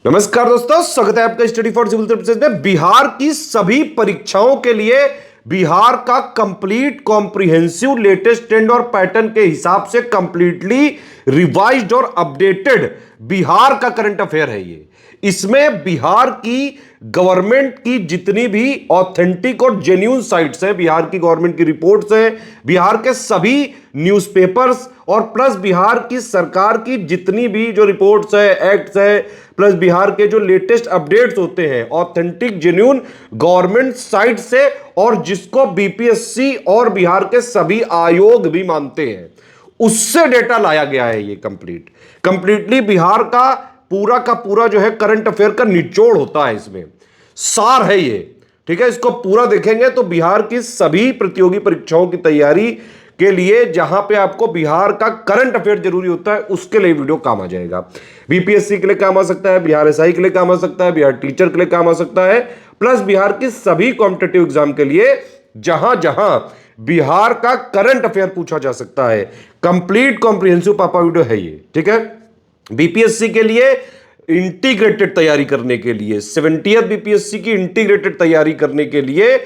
नमस्कार दोस्तों, स्वागत है आपका स्टडी फॉर सिविल सर्विसेज में। बिहार की सभी परीक्षाओं के लिए बिहार का कंप्लीट कॉम्प्रिहेंसिव लेटेस्ट ट्रेंड और पैटर्न के हिसाब से कंप्लीटली रिवाइज्ड और अपडेटेड बिहार का करंट अफेयर है ये। इसमें बिहार की गवर्नमेंट की जितनी भी ऑथेंटिक और जेन्युइन साइट्स हैं, बिहार की गवर्नमेंट की रिपोर्ट्स हैं, बिहार के सभी न्यूज़पेपर्स और प्लस बिहार की सरकार की जितनी भी जो रिपोर्ट्स है, एक्ट्स है, प्लस बिहार के जो लेटेस्ट अपडेट्स होते हैं ऑथेंटिक जेन्युइन गवर्नमेंट साइट से, और जिसको बीपीएससी और बिहार के सभी आयोग भी मानते हैं, उससे डेटा लाया गया है। ये कंप्लीटली बिहार का पूरा जो है करंट अफेयर का निचोड़ होता है, इसमें सार है ये। ठीक है, इसको पूरा देखेंगे तो बिहार की सभी प्रतियोगी परीक्षाओं की तैयारी के लिए जहां पे आपको बिहार का करंट अफेयर जरूरी होता है, उसके लिए वीडियो काम आ जाएगा। बीपीएससी के लिए काम आ सकता है, बिहार एसआई के लिए काम आ सकता है, बिहार टीचर के लिए काम आ सकता है, प्लस बिहार की सभी कॉम्पिटेटिव एग्जाम के लिए जहां जहां बिहार का करंट अफेयर पूछा जा सकता है। कंप्लीट कॉम्प्रिहेंसिव पापा वीडियो है ये। ठीक है, बीपीएससी के लिए इंटीग्रेटेड तैयारी करने के लिए 70th बीपीएससी की इंटीग्रेटेड तैयारी करने के लिए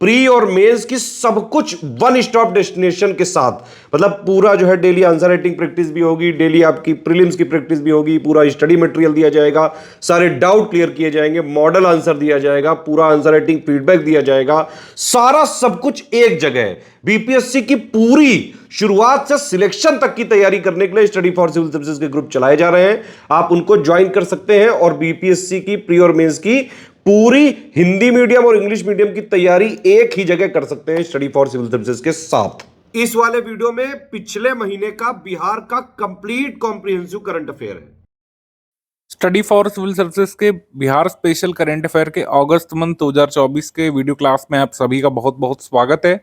प्री और मेंस की सब कुछ वन स्टॉप डेस्टिनेशन के साथ, मतलब पूरा जो है डेली आंसर राइटिंग प्रैक्टिस भी होगी, डेली आपकी प्रीलिम्स की प्रैक्टिस भी होगी, पूरा स्टडी मटेरियल दिया जाएगा, सारे डाउट क्लियर किए जाएंगे, मॉडल आंसर दिया जाएगा, पूरा आंसर राइटिंग फीडबैक दिया जाएगा, सारा सब कुछ एक जगह है। बीपीएससी की पूरी शुरुआत से सिलेक्शन तक की तैयारी करने के लिए स्टडी फॉर सिविल सर्विसेज के ग्रुप चलाए जा रहे हैं, आप उनको ज्वाइन कर सकते हैं और बीपीएससी की प्री और मेंस की पूरी हिंदी मीडियम और इंग्लिश मीडियम की तैयारी एक ही जगह कर सकते हैं स्टडी फॉर सिविल सर्विसेज के साथ। इस वाले वीडियो में पिछले महीने का बिहार का कंप्लीट कॉम्प्रिहेंसिव करंट अफेयर है। स्टडी फॉर सिविल सर्विसेज के बिहार स्पेशल करंट अफेयर के अगस्त मंथ 2024 के वीडियो क्लास में आप सभी का बहुत बहुत स्वागत है।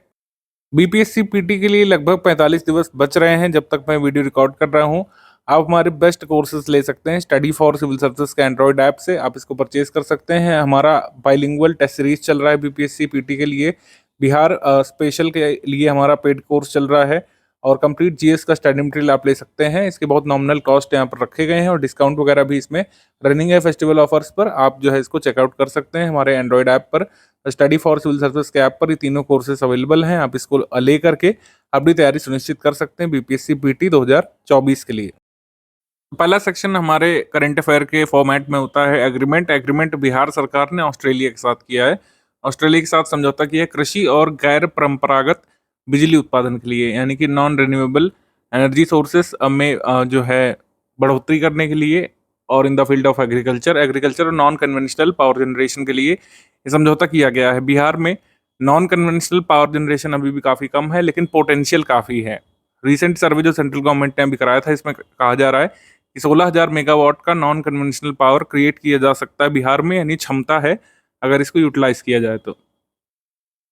बीपीएससी पीटी के लिए लगभग 45 दिवस बच रहे हैं जब तक मैं वीडियो रिकॉर्ड कर रहा हूं। आप हमारे बेस्ट कोर्सेज ले सकते हैं स्टडी फॉर सिविल सर्विसेज के एंड्रॉयड ऐप से, आप इसको परचेज कर सकते हैं। हमारा बाइलिंगुअल टेस्ट सीरीज चल रहा है बीपीएससी पीटी के लिए, बिहार स्पेशल के लिए हमारा पेड कोर्स चल रहा है और कंप्लीट जीएस का स्टडी मटेरियल आप ले सकते हैं। इसके बहुत नॉमिनल कॉस्ट यहाँ पर रखे गए हैं और डिस्काउंट वगैरह भी इसमें रनिंग है फेस्टिवल ऑफर्स पर। आप जो है इसको चेकआउट कर सकते हैं हमारे एंड्रॉयड ऐप पर, स्टडी फॉर सिविल सर्विस के ऐप पर ये तीनों कोर्सेज अवेलेबल हैं। आप इसको ले करके अपनी तैयारी सुनिश्चित कर सकते हैं बीपीएससी पीटी 2024 के लिए। पहला सेक्शन हमारे करंट अफेयर के फॉर्मेट में होता है एग्रीमेंट बिहार सरकार ने ऑस्ट्रेलिया के साथ किया है। ऑस्ट्रेलिया के साथ समझौता किया है कृषि और गैर परंपरागत बिजली उत्पादन के लिए, यानी कि नॉन रिन्यूएबल एनर्जी सोर्सेस में जो है बढ़ोतरी करने के लिए, और in the field of agriculture और नॉन कन्वेंशनल पावर जनरेशन के लिए ये समझौता किया गया है। बिहार में नॉन कन्वेंशनल पावर जनरेशन अभी भी काफ़ी कम है, लेकिन पोटेंशियल काफ़ी है। रिसेंट सर्वे जो सेंट्रल गवर्नमेंट ने अभी कराया था, इसमें कहा जा रहा है कि 16,000 मेगावाट का नॉन कन्वेंशनल पावर क्रिएट किया जा सकता है बिहार में, यानी क्षमता है अगर इसको यूटिलाइज किया जाए तो।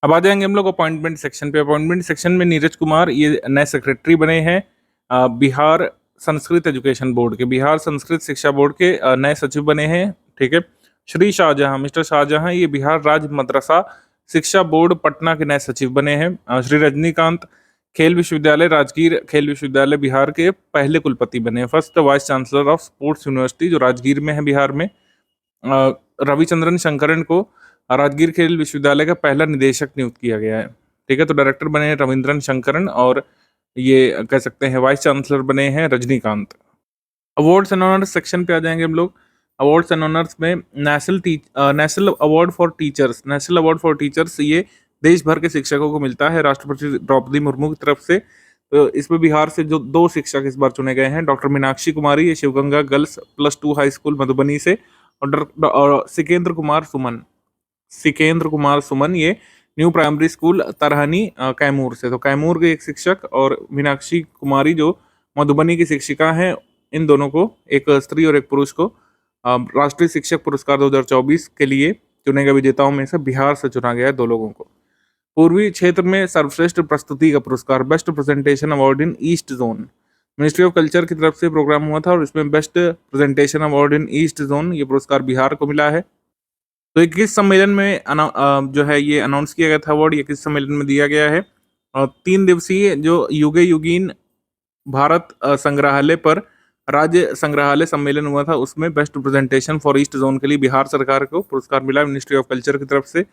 अब आ जाएंगे हम लोग अपॉइंटमेंट सेक्शन पे। अपॉइंटमेंट सेक्शन में नीरज कुमार ये नए सेक्रेटरी बने हैं बिहार संस्कृत एजुकेशन बोर्ड के, बिहार संस्कृत शिक्षा बोर्ड के नए सचिव बने हैं। ठीक है, श्री शाहजहां, मिस्टर शाहजहां ये बिहार राज्य मदरसा शिक्षा बोर्ड पटना के नए सचिव बने हैं। श्री रजनीकांत खेल विश्वविद्यालय राजगीर खेल विश्वविद्यालय बिहार के पहले कुलपति बने, first vice chancellor of sports university जो राजगीर में है बिहार में। रविचंद्रन शंकरन को राजगीर खेल विश्वविद्यालय का पहला निदेशक नियुक्त किया गया है। ठीक है, तो डायरेक्टर बने हैं रविंद्रन शंकरन और ये कह सकते हैं वाइस चांसलर बने हैं Rajinikanth. Awards and honours section पे आ जाएंगे हम लोग। अवार्ड्स एंड ऑनर्स में नेशनल अवार्ड फॉर टीचर्स ये देश भर के शिक्षकों को मिलता है राष्ट्रपति द्रौपदी मुर्मू की तरफ से। तो इसमें बिहार से जो 2 शिक्षक इस बार चुने गए हैं, डॉक्टर मीनाक्षी कुमारी ये Shivganga girls +2 high school Madhubani से, और सिकेंद्र कुमार सुमन ये new primary school Tarhani Kaimur से। तो कैमूर के एक शिक्षक और मीनाक्षी कुमारी जो मधुबनी की शिक्षिका हैं, इन दोनों को, एक स्त्री और एक पुरुष को, राष्ट्रीय शिक्षक पुरस्कार 2024 के लिए चुने गए विजेताओं में से बिहार से चुना गया है 2 लोगों को। पूर्वी क्षेत्र में सर्वश्रेष्ठ प्रस्तुति का पुरस्कार best presentation award in east zone ministry of culture की तरफ से प्रोग्राम हुआ था और इसमें best presentation award in east zone ये पुरस्कार बिहार को मिला है। तो 21 सम्मेलन में जो है ये अनाउंस किया गया था अवार्ड, 21 सम्मेलन में दिया गया है। और 3 दिवसीय जो युगे युगीन भारत संग्रहालय पर राज्य संग्रहालय सम्मेलन हुआ था, उसमें best presentation for east zone के लिए बिहार सरकार को पुरस्कार मिला मिनिस्ट्री ऑफ कल्चर की तरफ से।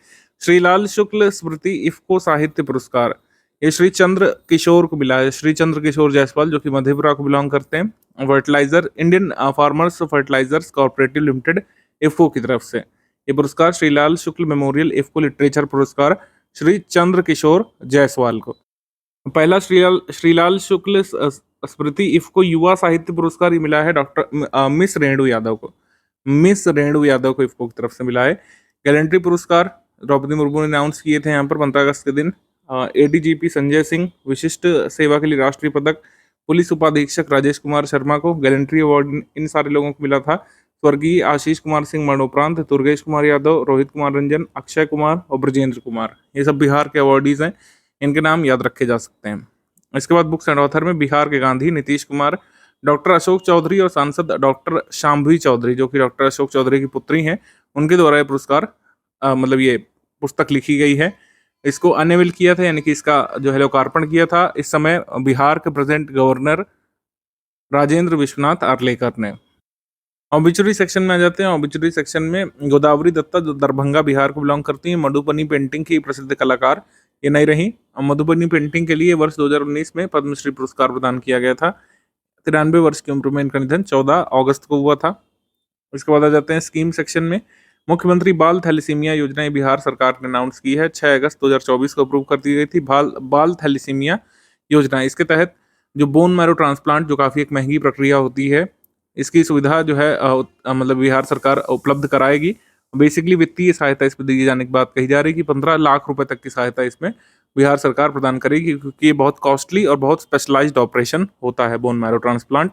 श्रीलाल शुक्ल स्मृति इफ्को साहित्य पुरस्कार ये श्री चंद्र किशोर को मिला है, श्री चंद्र किशोर जायसवाल, जो कि मधेपुरा को बिलोंग करते हैं। Fertiliser Indian farmers fertilisers cooperative limited IFFCO की तरफ से ये पुरस्कार श्रीलाल शुक्ल मेमोरियल इफ्को लिटरेचर पुरस्कार श्री चंद्र किशोर जायसवाल को। पहला श्रीलाल शुक्ल स्मृति इफ्को युवा साहित्य पुरस्कार मिला है डॉक्टर मिस रेणु यादव को। मिस रेणु यादव को इफ्को की तरफ से मिला है। गैलेंट्री पुरस्कार द्रौपदी मुर्मू ने अनाउंस किए थे यहाँ पर 15 अगस्त के दिन। एडीजीपी संजय सिंह विशिष्ट सेवा के लिए राष्ट्रीय पदक, पुलिस उपाधीक्षक राजेश कुमार शर्मा को गैलेंट्री अवार्ड इन सारे लोगों को मिला था। स्वर्गीय आशीष कुमार सिंह मरणोपरांत दुर्गेश कुमार यादव, रोहित कुमार रंजन, अक्षय कुमार और ब्रजेंद्र कुमार, ये सब बिहार के अवार्डीज हैं, इनके नाम याद रखे जा सकते हैं। इसके बाद बुक्स एंड ऑथर में बिहार के गांधी नीतीश कुमार, डॉक्टर अशोक चौधरी और सांसद डॉक्टर शांभवी चौधरी, जो कि डॉक्टर अशोक चौधरी की पुत्री हैं, उनके द्वारा ये पुरस्कार मतलब ये पुस्तक लिखी गई है। इसको अनवेल किया था, यानी कि इसका जो है लोकार्पण किया था इस समय बिहार के प्रेजेंट गवर्नर राजेंद्र विश्वनाथ आर्लेकर ने। ऑबिचुरी सेक्शन में आ जाते हैं। ऑबिचुरी सेक्शन में गोदावरी दत्ता, जो दरभंगा बिहार को बिलोंग करती हैं, मधुबनी पेंटिंग की प्रसिद्ध कलाकार, ये नहीं रही। मधुबनी पेंटिंग के लिए वर्ष 2019 में पद्मश्री पुरस्कार प्रदान किया गया था। 93 वर्ष की उम्र में इनका निधन 14 अगस्त को हुआ था। इसके बाद आ जाते हैं स्कीम सेक्शन में। मुख्यमंत्री बाल थैलेसीमिया योजना ये बिहार सरकार ने अनाउंस की है, 6 अगस्त 2024 को अप्रूव कर दी गई थी बाल थैलेसीमिया योजना। इसके तहत जो बोन मैरो ट्रांसप्लांट, जो काफ़ी एक महंगी प्रक्रिया होती है, इसकी सुविधा जो है मतलब बिहार सरकार उपलब्ध कराएगी। बेसिकली वित्तीय सहायता इसमें दिए जाने की बात कही जा रही है कि 15 लाख रुपए तक की सहायता इसमें बिहार सरकार प्रदान करेगी, क्योंकि ये बहुत कॉस्टली और बहुत स्पेशलाइज्ड ऑपरेशन होता है बोन मैरो ट्रांसप्लांट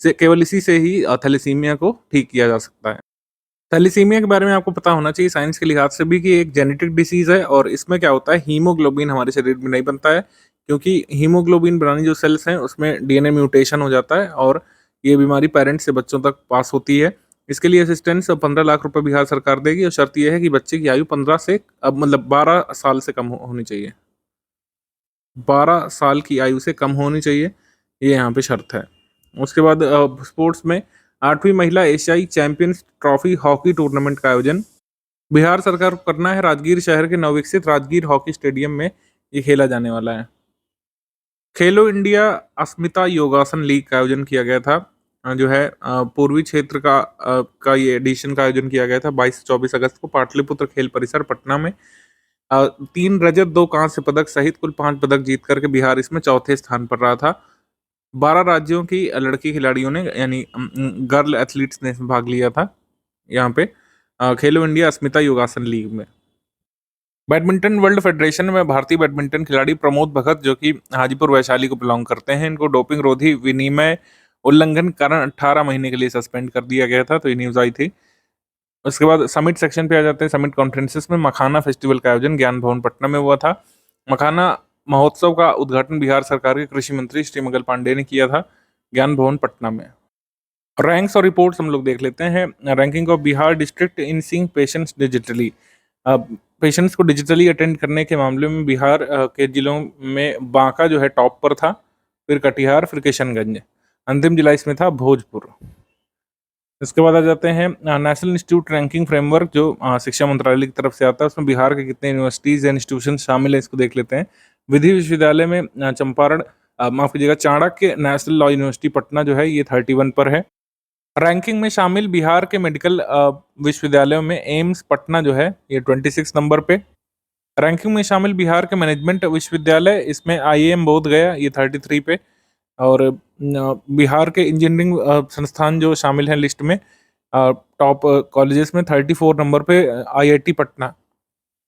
से। केवल इसी से ही थैलेसीमिया को ठीक किया जा सकता है। थैलेसीमिया के बारे में आपको पता होना चाहिए साइंस के लिहाज से भी कि एक जेनेटिक डिसीज है, और इसमें क्या होता है, हीमोग्लोबिन हमारे शरीर में नहीं बनता है, क्योंकि हीमोग्लोबिन बनाने जो सेल्स हैं उसमें डीएनए म्यूटेशन हो जाता है, और ये बीमारी पेरेंट्स से बच्चों तक पास होती है। इसके लिए असिस्टेंस 15 लाख रुपए बिहार सरकार देगी, और शर्त यह है कि बच्चे की आयु 15 से मतलब 12 साल से कम होनी चाहिए। 12 साल की आयु से कम होनी चाहिए, ये यहाँ पे शर्त है। उसके बाद स्पोर्ट्स में 8वीं महिला एशियाई चैंपियंस ट्रॉफी हॉकी टूर्नामेंट का आयोजन बिहार सरकार को करना है। राजगीर शहर के नवविकसित राजगीर हॉकी स्टेडियम में ये खेला जाने वाला है। खेलो इंडिया अस्मिता योगासन लीग का आयोजन किया गया था, जो है पूर्वी क्षेत्र का ये एडिशन का आयोजन किया गया था 22 से 24 अगस्त को पाटलिपुत्र खेल परिसर पटना में। 3 रजत 2 कांस्य पदक सहित कुल 5 पदक जीत करके बिहार इसमें चौथे स्थान पर रहा था। 12 राज्यों की लड़की खिलाड़ियों ने, यानी गर्ल एथलीट्स ने इसमें भाग लिया था यहाँ पे खेलो इंडिया अस्मिता योगासन लीग में। बैडमिंटन वर्ल्ड फेडरेशन में भारतीय बैडमिंटन खिलाड़ी प्रमोद भगत, जो कि हाजीपुर वैशाली को बिलोंग करते हैं, इनको डोपिंग रोधी विनिमय उल्लंघन कारण 18 महीने के लिए सस्पेंड कर दिया गया था, तो ये न्यूज आई थी। उसके बाद समिट सेक्शन पे आ जाते हैं। समिट कॉन्फ्रेंसेस में मखाना फेस्टिवल का आयोजन ज्ञान भवन पटना में हुआ था। मखाना महोत्सव का उद्घाटन बिहार सरकार के कृषि मंत्री श्री मंगल पांडे ने किया था ज्ञान भवन पटना में। रैंक्स और रिपोर्ट्स हम लोग देख लेते हैं। Ranking of Bihar district in seeing patients digitally. Patients को डिजिटली अटेंड करने के मामले में बिहार के जिलों में बांका जो है टॉप पर था, फिर कटिहार, फिर किशनगंज, अंतिम जिला इसमें था भोजपुर। इसके बाद आ जाते हैं नेशनल इंस्टीट्यूट रैंकिंग फ्रेमवर्क, जो शिक्षा मंत्रालय की तरफ से आता है। उसमें बिहार के कितने यूनिवर्सिटीज या इंस्टीट्यूशन शामिल है, इसको देख लेते हैं। विधि विश्वविद्यालय में चंपारण, माफ कीजिएगा, Chanakya national law university Patna जो है ये 31 पर है। रैंकिंग में शामिल बिहार के मेडिकल विश्वविद्यालयों में एम्स पटना जो है ये 26 नंबर पे। रैंकिंग में शामिल बिहार के मैनेजमेंट विश्वविद्यालय, इसमें IIM बोधगया ये 33 पे, और बिहार के इंजीनियरिंग संस्थान जो शामिल हैं लिस्ट में टॉप कॉलेजेस में 34 नंबर पे IIT पटना।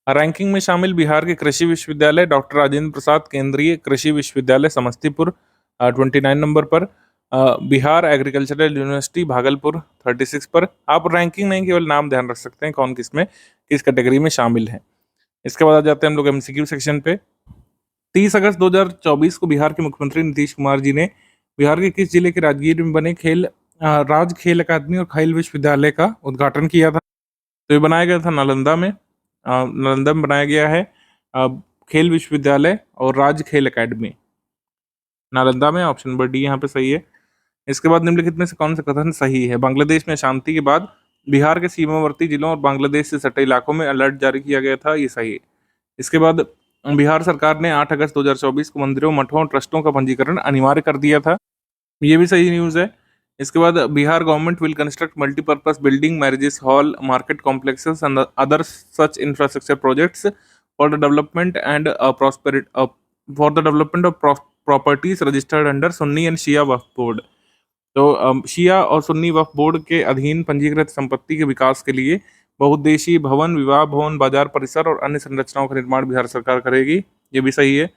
रैंकिंग में शामिल बिहार के कृषि विश्वविद्यालय डॉक्टर राजेंद्र प्रसाद केंद्रीय कृषि विश्वविद्यालय समस्तीपुर 29 नंबर पर। बिहार एग्रीकल्चरल यूनिवर्सिटी भागलपुर 36 पर। आप रैंकिंग नहीं, केवल नाम ध्यान रख सकते हैं कौन किस में किस कैटेगरी में शामिल है। इसके बाद आ जाते हैं हम लोग MCQ सेक्शन पे। 30 अगस्त 2024 को बिहार के मुख्यमंत्री नीतीश कुमार जी ने बिहार के किस जिले के राजगीर में बने राज खेल अकादमी और खेल विश्वविद्यालय का उद्घाटन किया था? तो ये बनाया गया था नालंदा में। नालंदा में बनाया गया है खेल विश्वविद्यालय और राज खेल अकादमी, नालंदा में। ऑप्शन नंबर डी यहाँ पे सही है। इसके बाद निम्नलिखित में से कौन सा कथन सही है? बांग्लादेश में शांति के बाद बिहार के सीमावर्ती जिलों और बांग्लादेश से सटे इलाकों में अलर्ट जारी किया गया था, ये सही है। इसके बाद बिहार सरकार ने 8 अगस्त 2024 को मंदिरों, मठों और ट्रस्टों का पंजीकरण अनिवार्य कर दिया था, ये भी सही न्यूज़ है। इसके बाद Bihar government will construct multipurpose building, marriages hall, market complexes and other such infrastructure projects for the development and for the development of properties registered under Sunni and Shia Waqf board. तो शिया और सुन्नी वक्फ बोर्ड के अधीन पंजीकृत संपत्ति के विकास के लिए बहुउद्देशीय भवन, विवाह भवन, बाजार परिसर और अन्य संरचनाओं का निर्माण बिहार सरकार करेगी, ये भी सही है।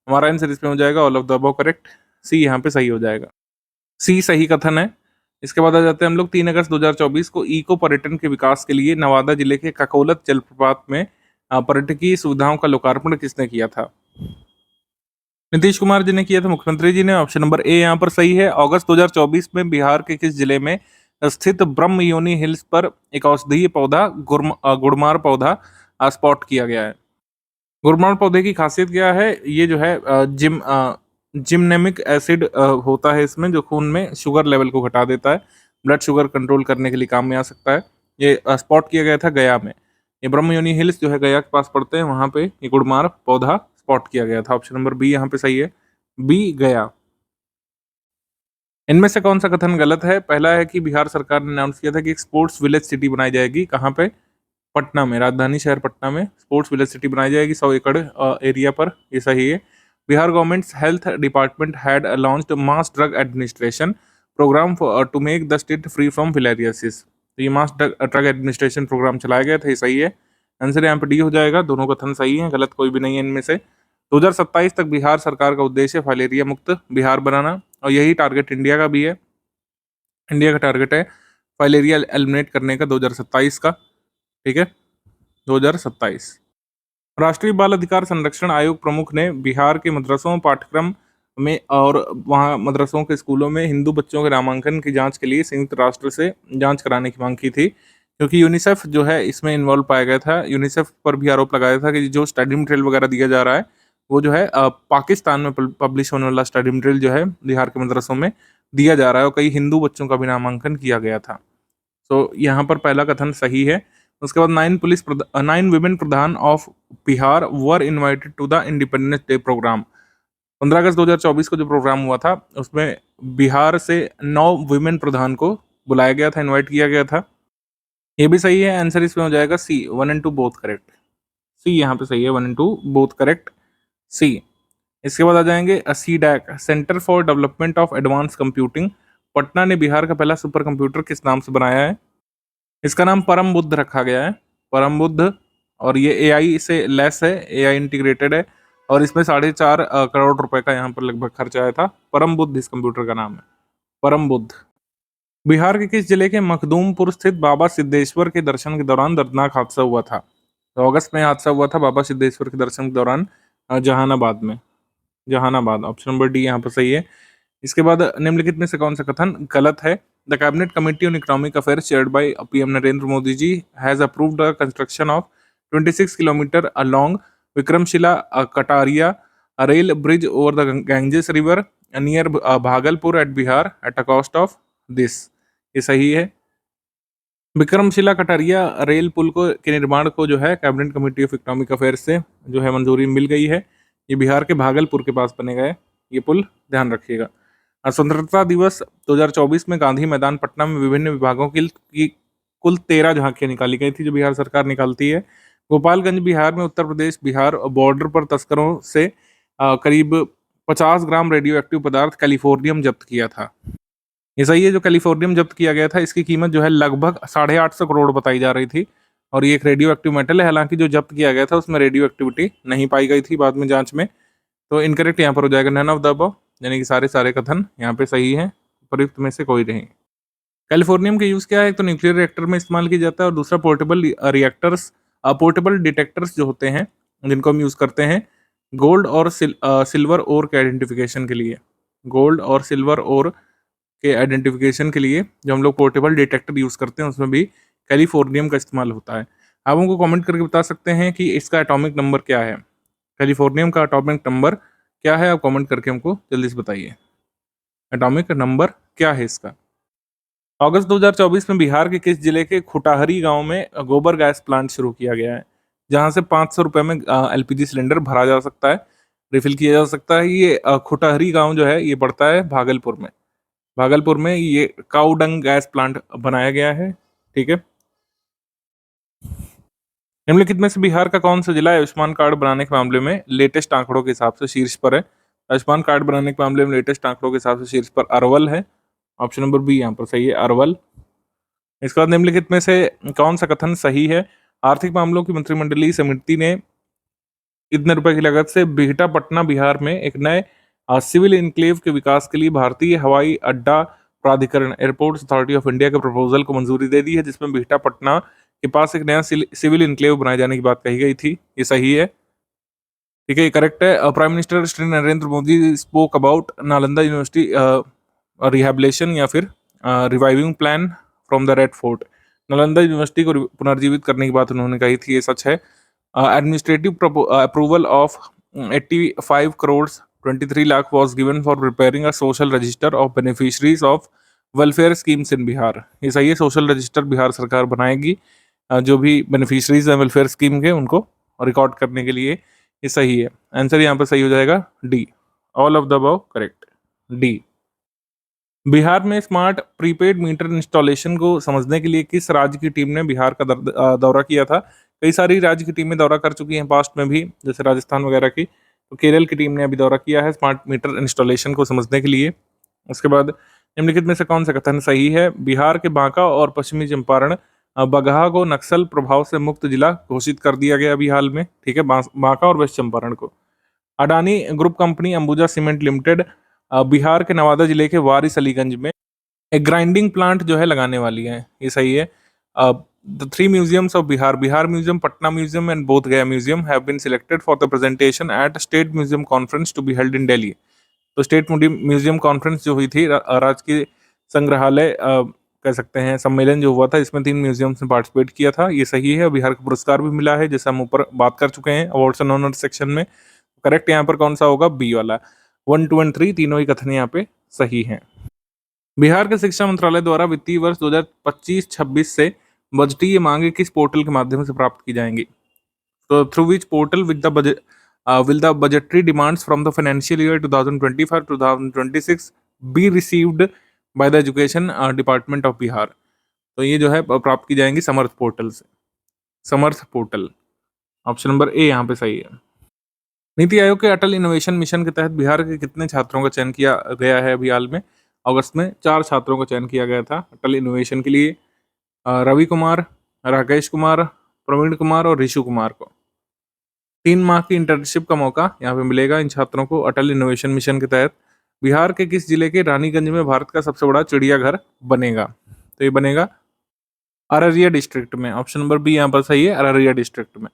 हमारा आंसर इसमें हो जाएगा all of the above correct, C यहाँ पे सही हो जाएगा, सी सही कथन है। इसके बाद आ जाते हैं हम लोग 3 अगस्त 2024 को इको पर्यटन के विकास के लिए नवादा जिले के ककोलत जलप्रपात में पर्यटकीय सुविधाओं का लोकार्पण किसने किया था? नीतीश कुमार जी ने किया था, मुख्यमंत्री जी ने। ऑप्शन नंबर ए यहाँ पर सही है। अगस्त 2024 में बिहार के किस जिले में स्थित ब्रह्म योनि हिल्स पर एक औषधीय पौधा गुड़मार पौधा स्पॉट किया गया है? गुड़मार पौधे की खासियत क्या है? ये जो है जिम्नेमिक एसिड होता है इसमें, जो खून में शुगर लेवल को घटा देता है, ब्लड शुगर कंट्रोल करने के लिए काम में आ सकता है। ये स्पॉट किया गया था गया में। ये ब्रह्म योनि हिल्स जो है गया के पास पड़ते हैं, वहाँ पे ये गुड़मार पौधा स्पॉट किया गया था। ऑप्शन नंबर बी यहाँ पे सही है, बी गया। इनमें से कौन सा कथन गलत है? पहला है कि बिहार सरकार ने अनाउंस किया था कि एक स्पोर्ट्स विलेज सिटी बनाई जाएगी। कहाँ पे? पटना में, राजधानी शहर पटना में स्पोर्ट्स विलेज सिटी बनाई जाएगी 100 एकड़ एरिया पर, ये सही है। Bihar government's health department had launched mass drug administration programme to make the state free from filariasis. तो ये मास ड्रग एडमिनिस्ट्रेशन प्रोग्राम चलाया गया था, ये सही है। आंसर यहाँ पे डी हो जाएगा, दोनों कथन सही है, गलत कोई भी नहीं है इनमें से। 2027 तक बिहार सरकार का उद्देश्य फाइलेरिया मुक्त बिहार बनाना, और यही टारगेट इंडिया का भी है। इंडिया का टारगेट है फाइलेरिया एलिमिनेट करने का 2027 का, ठीक है, 2027। राष्ट्रीय बाल अधिकार संरक्षण आयोग प्रमुख ने बिहार के मदरसों पाठ्यक्रम में और वहाँ मदरसों के स्कूलों में हिंदू बच्चों के नामांकन की जांच के लिए संयुक्त राष्ट्र से जांच कराने की मांग की थी, क्योंकि यूनिसेफ जो है इसमें इन्वॉल्व पाया गया था। यूनिसेफ पर भी आरोप लगाया था कि जो स्टडी मटेरियल वगैरह दिया जा रहा है वो जो है पाकिस्तान में पब्लिश होने वाला स्टडी मटेरियल जो है बिहार के मदरसों में दिया जा रहा है, और कई हिंदू बच्चों का भी नामांकन किया गया था। तो यहाँ पर पहला कथन सही है। उसके बाद 9 women pradhan of Bihar were invited to the Independence Day programme. 15 अगस्त 2024 को जो प्रोग्राम हुआ था उसमें बिहार से 9 वुमेन प्रधान को बुलाया गया था, इनवाइट किया गया था, ये भी सही है। आंसर इसमें हो जाएगा सी, 1 and 2 बोथ करेक्ट। सी यहाँ पे सही है, 1 and 2 बोथ करेक्ट, सी। इसके बाद आ जाएंगे CDAC, centre for development of advance computing. Patna ने बिहार का पहला सुपर कंप्यूटर किस नाम से बनाया है? इसका नाम परम बुद्ध रखा गया है, परम बुद्ध, और ये एआई से लेस है, एआई इंटीग्रेटेड है, और इसमें 4.5 करोड़ रुपए का यहाँ पर लगभग खर्च आया था। परम बुद्ध इस कंप्यूटर का नाम है, परम बुद्ध। बिहार के किस जिले के मखदूमपुर स्थित बाबा सिद्धेश्वर के दर्शन के दौरान दर्दनाक हादसा हुआ था? तो अगस्त में हादसा हुआ था बाबा सिद्धेश्वर के दर्शन के दौरान जहानाबाद में, जहानाबाद। ऑप्शन नंबर डी यहाँ पर सही है। इसके बाद निम्नलिखित में से कौन सा कथन गलत है? The cabinet committee on economic affairs chaired by PM Narendra Modi ji has approved the construction of 26 kilometre along Vikramshila Kataria rail bridge over the Ganges river near Bhagalpur at Bihar at a cost of this, ये सही है। विक्रमशिला कटारिया रेल पुल को के निर्माण को जो है cabinet committee of economic affairs से जो है मंजूरी मिल गई है। ये बिहार के भागलपुर के पास बनेगा है ये पुल, ध्यान रखिएगा। स्वतंत्रता दिवस 2024 में गांधी मैदान पटना में विभिन्न विभागों की कुल 13 झांकियां निकाली गई थी, जो बिहार सरकार निकालती है। गोपालगंज बिहार में उत्तर प्रदेश बिहार बॉर्डर पर तस्करों से करीब 50 ग्राम रेडियो एक्टिव पदार्थ कैलिफोर्नियम जब्त किया था, ये सही है। जो कैलिफोर्नियम जब्त किया गया था इसकी कीमत जो है लगभग 850 करोड़ बताई जा रही थी, और ये एक रेडियो एक्टिव मेटल है। हालांकि जो जब्त किया गया था उसमें रेडियो एक्टिविटी नहीं पाई गई थी बाद में जांच में। तो इनकरेक्ट यहाँ पर हो जाएगा नन ऑफ द अबव, यानी कि सारे कथन यहाँ पे सही है, उपयुक्त में से कोई नहीं। कैलिफोर्नियम के यूज़ क्या है? एक तो न्यूक्लियर रिएक्टर में इस्तेमाल किया जाता है, और दूसरा पोर्टेबल डिटेक्टर्स जो होते हैं जिनको हम यूज़ करते हैं गोल्ड और सिल्वर ओर के आइडेंटिफिकेशन के लिए, गोल्ड और सिल्वर ओर के आइडेंटिफिकेशन के लिए जो हम लोग पोर्टेबल डिटेक्टर यूज़ करते हैं उसमें भी कैलिफोर्नियम का इस्तेमाल होता है। आप हमको कमेंट करके बता सकते हैं कि इसका एटॉमिक नंबर क्या है, कैलिफोर्नियम का एटॉमिक नंबर क्या है? आप कमेंट करके हमको जल्दी से बताइए। एटॉमिक नंबर क्या है इसका? अगस्त 2024 में बिहार के किस जिले के खुटाहरी गांव में गोबर गैस प्लांट शुरू किया गया है, जहां से 500 रुपए में एलपीजी सिलेंडर भरा जा सकता है, रिफिल किया जा सकता है। ये खुटाहरी गांव जो है ये पड़ता है भागलपुर में। भागलपुर में ये काउडंग गैस प्लांट बनाया गया है। ठीक है। निम्नलिखित में से बिहार का कौन सा जिला आयुष्मान कार्ड बनाने के मामले में लेटेस्ट आंकड़ों के हिसाब से शीर्ष पर है? आयुष्मान कार्ड बनाने के मामले में लेटेस्ट आंकड़ों के हिसाब से शीर्ष पर अरवल है। ऑप्शन नंबर बी यहाँ पर सही है, अरवल। इसके बाद निम्नलिखित में से कौन सा कथन सही है? आर्थिक मामलों की मंत्रिमंडलीय समिति ने इतने रुपए की लागत से बिहटा पटना बिहार में एक नए सिविल इनक्लेव के विकास के लिए भारतीय हवाई अड्डा प्राधिकरण एयरपोर्ट्स अथॉरिटी ऑफ इंडिया के प्रपोजल को मंजूरी दे दी है, जिसमें बिहटा पटना के पास एक नया सिविल इनक्लेव बनाए जाने की बात कही गई थी। ये सही है। ठीक है, ये करेक्ट है। Prime minister Shri Narendra Modi spoke about Nalanda university rehabilitation या फिर reviving plan from the red fort. Nalanda university को पुनर्जीवित करने की बात उन्होंने कही थी, ये सच है। Administrative approval of 85 crores 23 lakh was given for preparing a social register of beneficiaries of welfare schemes in Bihar. ये सही है, सोशल रजिस्टर बिहार सरकार बनाएगी जो भी बेनिफिशरीज हैं वेलफेयर स्कीम के उनको रिकॉर्ड करने के लिए। ये सही है। आंसर यहाँ पर सही हो जाएगा D, all of the above correct, D. Bihar में स्मार्ट प्रीपेड मीटर इंस्टॉलेशन को समझने के लिए किस राज्य की टीम ने बिहार का दौरा किया था? कई सारी राज्य की टीमें दौरा कर चुकी हैं पास्ट में भी, जैसे राजस्थान वगैरह की। तो केरल की टीम ने अभी दौरा किया है स्मार्ट मीटर इंस्टॉलेशन को समझने के लिए। उसके बाद निम्नलिखित में से कौन सा कथन सही है? बिहार के बांका और पश्चिमी चंपारण बगहा को नक्सल प्रभाव से मुक्त जिला घोषित कर दिया गया अभी हाल में। ठीक है, बांका और वेस्ट चंपारण को। Adani group company Ambuja cement limited Bihar के नवादा जिले के वारिस अलीगंज में एक ग्राइंडिंग प्लांट जो है लगाने वाली है। ये सही है। The three museums of Bihar, Bihar museum, Patna museum and Bodh Gaya museum have been selected for the presentation at state museum conference to be held in Delhi. तो स्टेट म्यूजियम कॉन्फ्रेंस जो हुई थी, राजकीय संग्रहालय कह सकते हैं सम्मेलन जो हुआ था, इसमें 3 म्यूजियम्स ने पार्टिसिपेट किया था। ये सही है। बिहार को पुरस्कार भी मिला है, जैसे हम ऊपर बात कर चुके हैं अवार्ड्स एंड ऑनर्स सेक्शन में। करेक्ट यहाँ पर कौन सा होगा? बी वाला। 1, 2 एंड 3 तीनों ही कथन यहाँ पे सही हैं। बिहार के शिक्षा मंत्रालय द्वारा वित्तीय वर्ष 2025-26 से बजटीय मांगे किस पोर्टल के माध्यम से प्राप्त की जाएंगी? तो through which portal will the budgetary demands from the financial year 2025-2026 be received by the education department of Bihar? तो ये जो है प्राप्त की जाएंगी समर्थ पोर्टल से। समर्थ पोर्टल, ऑप्शन नंबर ए यहाँ पे सही है। नीति आयोग के अटल इनोवेशन मिशन के तहत बिहार के कितने छात्रों का चयन किया गया है? अभी हाल में अगस्त में 4 छात्रों का चयन किया गया था अटल इनोवेशन के लिए। रवि कुमार, राकेश कुमार, प्रवीण कुमार और ऋषु कुमार को 3 माह की इंटर्नशिप का मौका यहाँ पे मिलेगा इन छात्रों को अटल इनोवेशन मिशन के तहत। बिहार के किस जिले के रानीगंज में भारत का सबसे बड़ा चिड़ियाघर बनेगा? तो ये बनेगा अररिया डिस्ट्रिक्ट में। ऑप्शन नंबर बी यहाँ पर सही है, अररिया डिस्ट्रिक्ट में।